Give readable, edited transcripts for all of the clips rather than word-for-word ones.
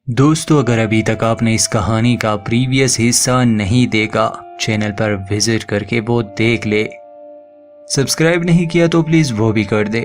دوستو اگر ابھی تک آپ نے اس کہانی کا پریویس حصہ نہیں دیکھا چینل پر وزٹ کر کے وہ دیکھ لے، سبسکرائب نہیں کیا تو پلیز وہ بھی کر دے۔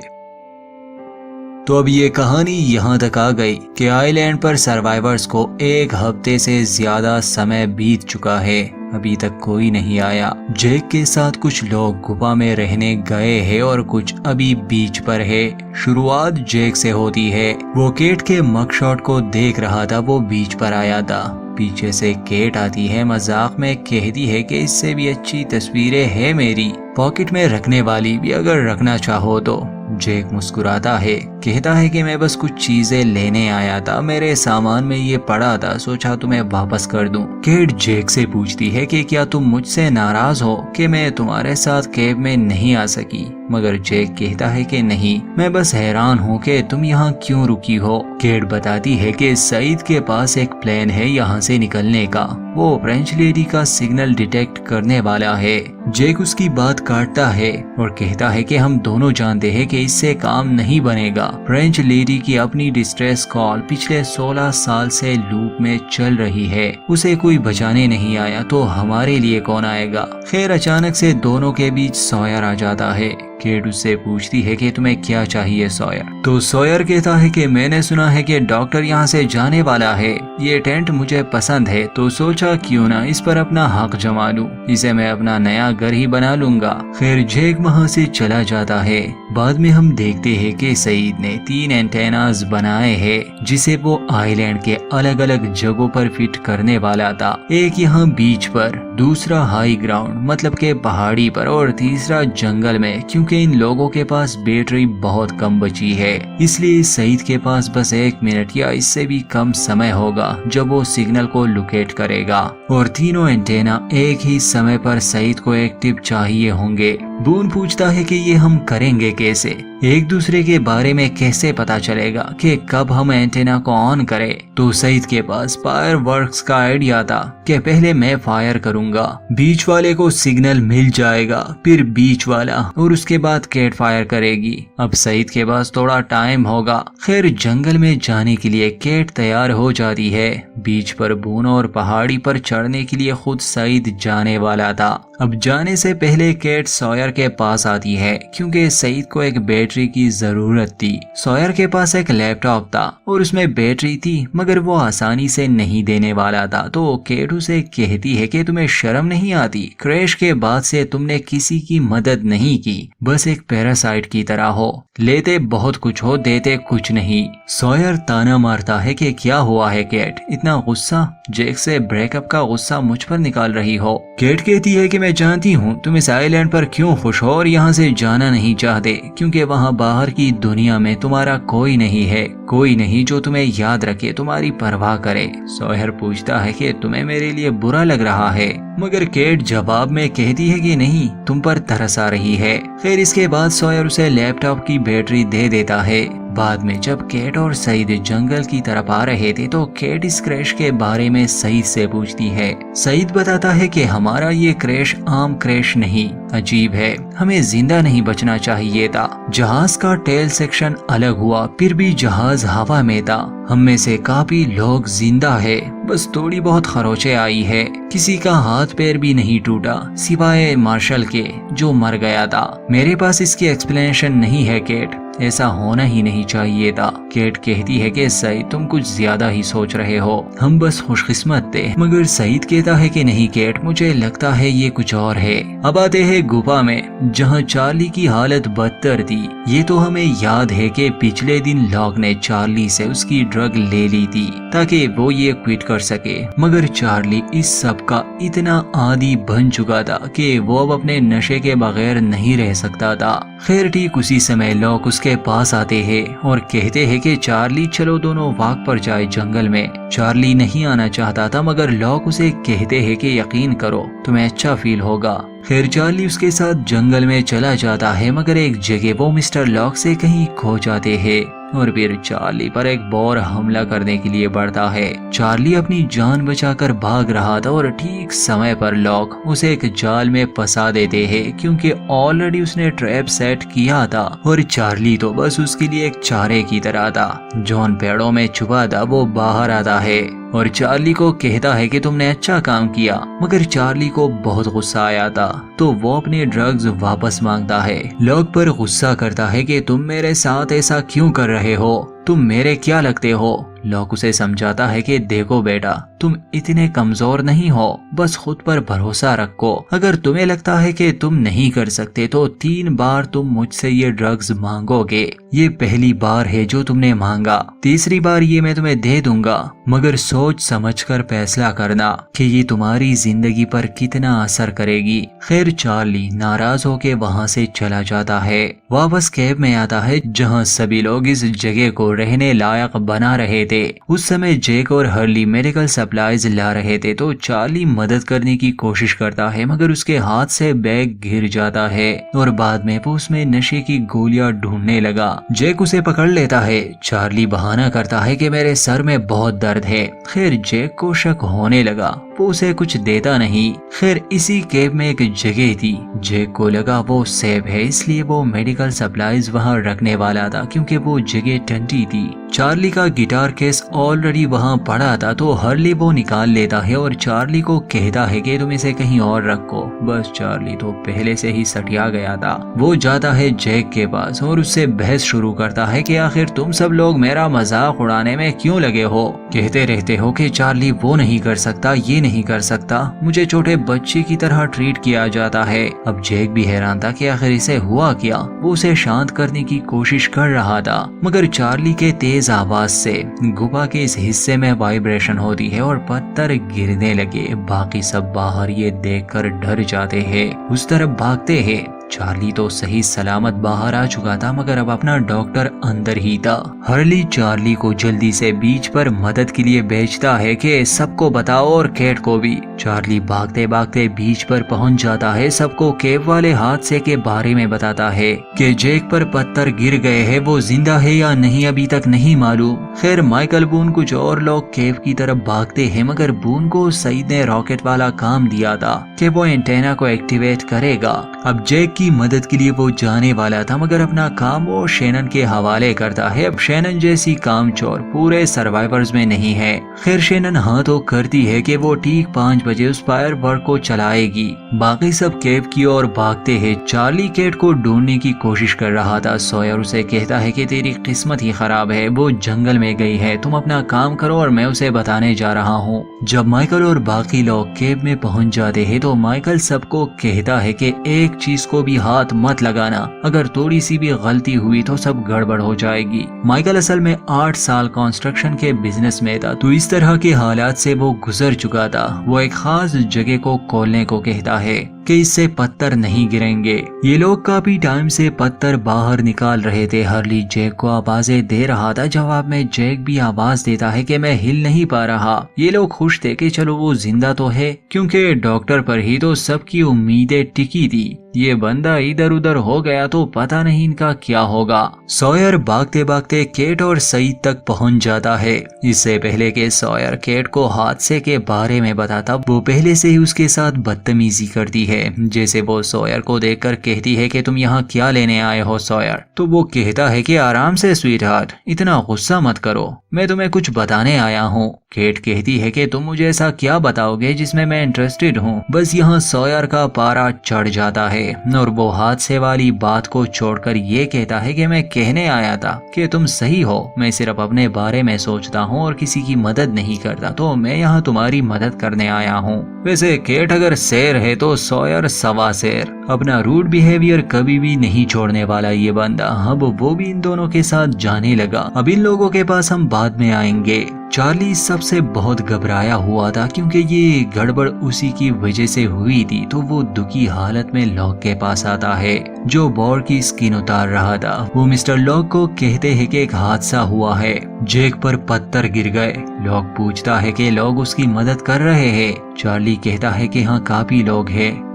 تو اب یہ کہانی یہاں تک آ گئی کہ آئی لینڈ پر سروائیورز کو ایک ہفتے سے زیادہ سمے بیت چکا ہے، ابھی تک کوئی نہیں آیا۔ جیک کے ساتھ کچھ لوگ گفا میں رہنے گئے ہیں اور کچھ ابھی بیچ پر ہے۔ شروعات جیک سے ہوتی ہے، وہ کیٹ کے مگ شاٹ کو دیکھ رہا تھا، وہ بیچ پر آیا تھا۔ پیچھے سے کیٹ آتی ہے، مذاق میں کہتی ہے کہ اس سے بھی اچھی تصویریں ہیں میری پاکٹ میں رکھنے والی بھی، اگر رکھنا چاہو تو۔ جیک مسکراتا ہے، کہتا ہے کہ میں بس کچھ چیزیں لینے آیا تھا، میرے سامان میں یہ پڑا تھا، سوچا تمہیں واپس کر دوں۔ کیٹ جیک سے پوچھتی ہے کہ کیا تم مجھ سے ناراض ہو کہ میں تمہارے ساتھ کیب میں نہیں آ سکی، مگر جیک کہتا ہے کہ نہیں، میں بس حیران ہوں کہ تم یہاں کیوں رکی ہو۔ کیٹ بتاتی ہے کہ سعید کے پاس ایک پلان ہے یہاں سے نکلنے کا، وہ فرینچ لیڈی کا سگنل ڈیٹیکٹ کرنے والا ہے۔ جیک اس کی بات کاٹتا ہے اور کہتا ہے کہ ہم دونوں جانتے ہیں کہ اس سے کام نہیں بنے گا۔ فرینچ لیڈی کی اپنی ڈسٹریس کال پچھلے 16 سال سے لوپ میں چل رہی ہے، اسے کوئی بچانے نہیں آیا تو ہمارے لیے کون آئے گا۔ خیر اچانک سے دونوں کے بیچ سوئر آ جاتا ہے۔ کیٹ اس سے پوچھتی ہے کہ تمہیں کیا چاہیے سوئر؟ تو سوئر کہتا ہے کہ میں نے سنا ہے کہ ڈاکٹر یہاں سے جانے والا ہے، یہ ٹینٹ مجھے پسند ہے تو سوچا کیوں نہ اس پر اپنا حق جما لوں، اسے میں اپنا نیا گھر ہی بنا لوں گا۔ خیر جیک وہاں سے چلا جاتا ہے۔ بعد میں ہم دیکھتے ہیں کہ سعید نے 3 اینٹیناز بنائے ہیں جسے وہ آئی لینڈ کے الگ الگ جگہوں پر فٹ کرنے والا تھا، ایک یہاں بیچ پر، دوسرا ہائی گراؤنڈ مطلب کہ پہاڑی پر، اور تیسرا جنگل میں، کیونکہ ان لوگوں کے پاس بیٹری بہت کم بچی ہے، اس لیے سعید کے پاس بس 1 منٹ یا اس سے بھی کم سمے ہوگا جب وہ سگنل کو لوکیٹ کرے گا، اور تینوں اینٹینا ایک ہی سمے پر سعید کو ایکٹیو چاہیے ہوں گے۔ بون پوچھتا ہے کہ یہ ہم کریں گے کیسے، ایک دوسرے کے بارے میں کیسے پتا چلے گا کہ کب ہم اینٹینا کو آن کریں؟ تو سعید کے پاس فائر ورکس کا آئیڈیا تھا کہ پہلے میں فائر کروں گا، بیچ والے کو سگنل مل جائے گا، پھر بیچ والا، اور اس کے بعد کیٹ فائر کرے گی۔ اب سعید کے پاس تھوڑا ٹائم ہوگا۔ خیر جنگل میں جانے کے لیے کیٹ تیار ہو جاتی ہے، بیچ پر بون اور پہاڑی پر چڑھنے کے لیے خود سعید جانے والا تھا۔ اب جانے سے پہلے کیٹ سوئر کے پاس آتی ہے کیونکہ سعید کو ایک بیٹری کی ضرورت تھی۔ سوئر کے پاس ایک لیپ ٹاپ تھا اور اس میں بیٹری تھی، مگر وہ آسانی سے نہیں دینے والا تھا، تو کیٹ اسے کہتی ہے کہ تمہیں شرم نہیں آتی، کریش کے بعد سے تم نے کسی کی مدد نہیں کی، بس ایک پیراسائٹ کی طرح ہو، لیتے بہت کچھ ہو دیتے کچھ نہیں۔ سوئر تانا مارتا ہے کہ کیا ہوا ہے کیٹ، اتنا غصہ، جیک سے بریک اپ کا غصہ مجھ پر نکال رہی ہو؟ کیٹ کہتی ہے کہ میں جانتی ہوں تم اس آئی لینڈ پر کیوں خوش ہو اور یہاں سے جانا نہیں چاہتے، کیونکہ وہاں باہر کی دنیا میں تمہارا کوئی نہیں ہے، کوئی نہیں جو تمہیں یاد رکھے، تمہاری پرواہ کرے۔ سوئر پوچھتا ہے کہ تمہیں میرے لیے برا لگ رہا ہے، مگر کیٹ جواب میں کہتی ہے کہ نہیں، تم پر ترس آ رہی ہے۔ خیر اس کے بعد سوئر اسے لیپ ٹاپ کی بیٹری دے دیتا ہے۔ بعد میں جب کیٹ اور سعید جنگل کی طرف آ رہے تھے تو کیٹ اس کریش کے بارے میں سعید سے پوچھتی ہے۔ سعید بتاتا ہے کہ ہمارا یہ کریش عام کریش نہیں، عجیب ہے، ہمیں زندہ نہیں بچنا چاہیے تھا۔ جہاز کا ٹیل سیکشن الگ ہوا، پھر بھی جہاز ہوا میں تھا، ہم میں سے کافی لوگ زندہ ہے، بس تھوڑی بہت خروچیں آئی ہے، کسی کا ہاتھ پیر بھی نہیں ٹوٹا سوائے مارشل کے جو مر گیا تھا۔ میرے پاس اس کی ایکسپلینیشن نہیں ہے کیٹ، ایسا ہونا ہی نہیں چاہیے تھا۔ کیٹ کہتی ہے کہ سعید تم کچھ زیادہ ہی سوچ رہے ہو، ہم بس خوش قسمت تھے، مگر سعید کہتا ہے کہ نہیں کیٹ، مجھے لگتا ہے یہ کچھ اور ہے۔ اب آتے ہیں گفا میں جہاں چارلی کی حالت بدتر تھی۔ یہ تو ہمیں یاد ہے کہ پچھلے دن لاک نے چارلی سے اس کی ڈرگ لے لی تھی تاکہ وہ یہ کوئٹ کر سکے، مگر چارلی اس سب کا اتنا عادی بن چکا تھا کہ وہ اب اپنے نشے کے بغیر نہیں رہ سکتا تھا۔ خیر ٹھیک اسی سمے لاک اس کے پاس آتے ہیں اور کہتے ہیں کہ چارلی چلو دونوں واک پر جائے جنگل میں۔ چارلی نہیں آنا چاہتا تھا، مگر لاک اسے کہتے ہیں کہ یقین کرو تمہیں اچھا فیل ہوگا۔ خیر چارلی اس کے ساتھ جنگل میں چلا جاتا ہے، مگر ایک جگہ وہ مسٹر لاک سے کہیں کھو جاتے ہیں۔ اور پھر چارلی پر ایک بور حملہ کرنے کے لیے بڑھتا ہے۔ چارلی اپنی جان بچا کر بھاگ رہا تھا اور ٹھیک سمے پر لوگ اسے ایک جال میں پھنسا دیتے ہیں کیونکہ آلریڈی اس نے ٹریپ سیٹ کیا تھا اور چارلی تو بس اس کے لیے ایک چارے کی طرح تھا۔ جون پیڑوں میں چھپا تھا وہ باہر آتا ہے اور چارلی کو کہتا ہے کہ تم نے اچھا کام کیا، مگر چارلی کو بہت غصہ آیا تھا تو وہ اپنے ڈرگز واپس مانگتا ہے۔ لوگ پر غصہ کرتا ہے کہ تم میرے ساتھ ایسا کیوں کر رہے ہو، تم میرے کیا لگتے ہو؟ لوگ اسے سمجھاتا ہے کہ دیکھو بیٹا، تم اتنے کمزور نہیں ہو، بس خود پر بھروسہ رکھو۔ اگر تمہیں لگتا ہے کہ تم نہیں کر سکتے تو 3 بار تم مجھ سے یہ ڈرگز مانگو گے، یہ پہلی بار ہے جو تم نے مانگا، تیسری بار یہ میں تمہیں دے دوں گا، مگر سوچ سمجھ کر فیصلہ کرنا کہ یہ تمہاری زندگی پر کتنا اثر کرے گی۔ خیر چارلی ناراض ہو کے وہاں سے چلا جاتا ہے، واپس کیب میں آتا ہے جہاں سبھی لوگ اس جگہ کو رہنے لائق بنا رہے تھے۔ اس سمے جیک اور ہرلی میڈیکل سپلائز لا رہے تھے تو چارلی مدد کرنے کی کوشش کرتا ہے مگر اس کے ہاتھ سے بیگ گر جاتا ہے اور بعد میں وہ اس میں نشے کی گولیاں ڈھونڈنے لگا۔ جیک اسے پکڑ لیتا ہے۔ چارلی بہانہ کرتا ہے کہ میرے سر میں بہت درد ہے۔ خیر جیک کو شک ہونے لگا، وہ اسے کچھ دیتا نہیں۔ خیر اسی کیب میں ایک جگہ تھی، جیک کو لگا وہ سیف ہے اس لیے وہ میڈیکل سپلائز وہاں رکھنے والا تھا کیونکہ وہ جگہ ٹھنڈی تھی۔ چارلی کا گٹار کیس آلریڈی وہاں پڑا تھا تو ہرلی وہ نکال لیتا ہے اور چارلی کو کہتا ہے کہ تم اسے کہیں اور رکھو، بس چارلی تو پہلے سے ہی سٹیا گیا تھا۔ وہ جاتا ہے جیک کے پاس اور اس سے بحث شروع کرتا ہے کہ آخر تم سب لوگ میرا مذاق اڑانے میں کیوں لگے ہو، کہتے رہتے ہو کہ چارلی وہ نہیں کر سکتا، یہ نہیں کر سکتا، مجھے چھوٹے بچے کی طرح ٹریٹ کیا جاتا ہے۔ اب جیک بھی حیران تھا کہ آخر اسے ہوا کیا، وہ اسے شانت کرنے کی کوشش کر رہا تھا مگر چارلی کے تیز آواز سے گفا کے اس حصے میں وائبریشن ہوتی ہے اور پتھر گرنے لگے۔ باقی سب باہر یہ دیکھ کر ڈر جاتے ہیں، اس طرف بھاگتے ہیں۔ چارلی تو صحیح سلامت باہر آ چکا تھا مگر اب اپنا ڈاکٹر اندر ہی تھا۔ ہرلی چارلی کو جلدی سے بیچ پر مدد کے لیے بھیجتا ہے کہ سب کو بتاؤ اور کیٹ کو بھی۔ چارلی بھاگتے بھاگتے بیچ پر پہنچ جاتا ہے، سب کو کیب والے حادثے کے بارے میں بتاتا ہے کہ جیک پر پتھر گر گئے ہیں، وہ زندہ ہے یا نہیں ابھی تک نہیں معلوم۔ خیر مائیکل بون کچھ اور لوگ کیب کی طرف بھاگتے ہیں مگر بون کو سعید نے راکٹ والا کام دیا تھا کہ وہ اینٹینا کو ایکٹیویٹ کرے گا۔ اب جیک کی مدد کے لیے وہ جانے والا تھا مگر اپنا کام وہ شینن کے حوالے کرتا ہے۔ اب شینن جیسی کام چور پورے سروائیورز میں نہیں ہے۔ خیر شینن ہاں تو کرتی ہے کہ وہ ٹھیک 5 بجے اس فائر ورک کو چلائے گی۔ باقی سب کیب کی اور بھاگتے ہیں۔ چارلی کیٹ کو ڈھونڈنے کی کوشش کر رہا تھا۔ سوئر اسے کہتا ہے کہ تیری قسمت ہی خراب ہے، وہ جنگل میں گئی ہے، تم اپنا کام کرو اور میں اسے بتانے جا رہا ہوں۔ جب مائیکل اور باقی لوگ کیب میں پہنچ جاتے ہیں تو مائیکل سب کو کہتا ہے کہ ایک چیز کو بھی ہاتھ مت لگانا، اگر تھوڑی سی بھی غلطی ہوئی تو سب گڑبڑ ہو جائے گی۔ مائیکل اصل میں 8 سال کنسٹرکشن کے بزنس میں تھا تو اس طرح کے حالات سے وہ گزر چکا تھا۔ وہ ایک خاص جگہ کو کھولنے کو کہتا ہے کہ اس سے پتھر نہیں گریں گے۔ یہ لوگ کافی ٹائم سے پتھر باہر نکال رہے تھے۔ ہرلی جیک کو آوازیں دے رہا تھا، جواب میں جیک بھی آواز دیتا ہے کہ میں ہل نہیں پا رہا۔ یہ لوگ خوش تھے کہ چلو وہ زندہ تو ہے کیونکہ ڈاکٹر پر ہی تو سب کی امیدیں ٹکی تھی، یہ بندہ ادھر ادھر ہو گیا تو پتہ نہیں ان کا کیا ہوگا۔ سوئر بھاگتے بھاگتے کیٹ اور سعید تک پہنچ جاتا ہے۔ اس سے پہلے کہ سوئر کیٹ کو حادثے کے بارے میں بتاتا، وہ پہلے سے ہی اس کے ساتھ بدتمیزی کرتی ہے، جیسے وہ سوئر کو دیکھ کر کہتی ہے کہ تم یہاں کیا لینے آئے ہو سوئر؟ تو وہ کہتا ہے کہ آرام سے سویٹ ہارٹ، اتنا غصہ مت کرو، میں تمہیں کچھ بتانے آیا ہوں۔ کیٹ کہتی ہے کہ تم مجھے ایسا کیا بتاؤ گے جس میں انٹرسٹڈ ہوں۔ بس یہاں سوئر کا پارا چڑھ جاتا ہے اور وہ حادثے والی بات کو چھوڑ کر یہ کہتا ہے کہ میں کہنے آیا تھا کہ تم صحیح ہو، میں صرف اپنے بارے میں سوچتا ہوں اور کسی کی مدد نہیں کرتا، تو میں یہاں تمہاری مدد کرنے آیا ہوں۔ ویسے کیٹ اگر شیر ہے تو سوئر سوا شیر، اپنا روڈ بیہیویئر کبھی بھی نہیں چھوڑنے والا یہ بندہ۔ اب وہ بھی ان دونوں کے ساتھ جانے لگا۔ اب ان لوگوں کے پاس ہم بعد میں آئیں گے۔ چارلی سب سے بہت گھبرایا ہوا تھا کیونکہ یہ گڑبڑ اسی کی وجہ سے ہوئی تھی، تو وہ دکھی حالت میں لاک کے پاس آتا ہے جو بور کی سکین اتار رہا تھا۔ وہ مسٹر لاک کو کہتے ہیں کہ ایک حادثہ ہوا ہے، جیک پر پتھر گر گئے۔ لاک پوچھتا ہے کہ لوگ اس کی مدد کر رہے ہیں۔ چارلی کہتا ہے کہ ہاں کافی لوگ ہیں